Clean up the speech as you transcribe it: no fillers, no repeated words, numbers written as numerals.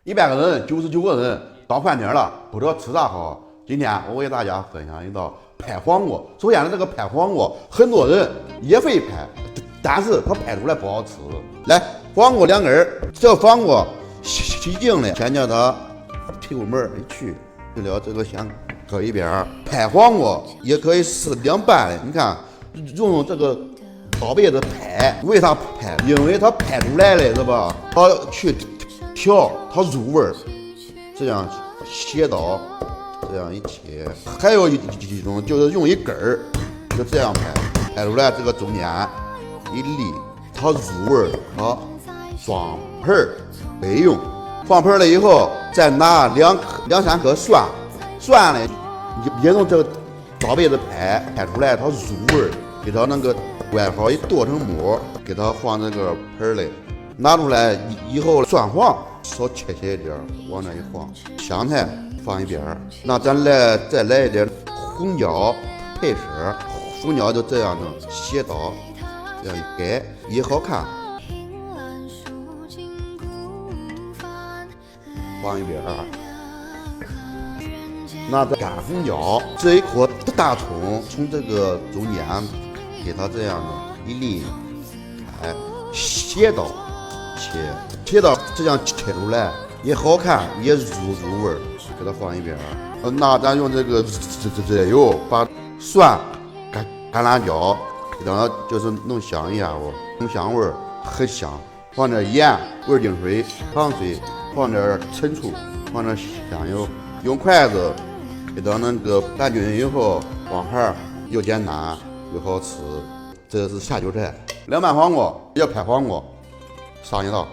100个人，99个人到饭点了，不知道吃啥好。今天我给大家分享一道拍黄瓜。首先呢，这个拍黄瓜，很多人也会拍，但是他拍出来不好吃。来，黄瓜2根，这黄瓜洗净了，先叫它屁股门一去，去了这个先搁一边。拍黄瓜也可以是凉拌的，你看用这个刀背子拍，为啥拍？因为它拍出来了是吧？它去调它入味儿，这样切刀这样一切。还有一种就是用一根儿，就这样拍出来这个中间一粒，它入味儿，它装盆儿备用。放盆了以后，再拿2、3颗蒜了，也用这个刀背子拍出来，它入味儿，给它那个外好一剁成沫，给它放这个盆里。拿出来以后，蒜黄少切一点，往那一放，香菜放一边。那咱再来一点红椒配色，红椒就这样的斜刀，这样一改也好看。放一边。那这干红椒，这一颗大葱从这个中间给它这样的一粒开，斜刀切到这样切出来也好看，也入味儿，给它放一边。那咱用这个热油把蒜、橄榄椒给它就是弄香一下哦，弄香味儿很香。放点盐、味精水、糖水，放点陈醋，放点香油，用筷子给它那个拌均以后，光盘又简单又好吃。这是下酒菜，凉拌黄瓜要拍黄瓜。上一道。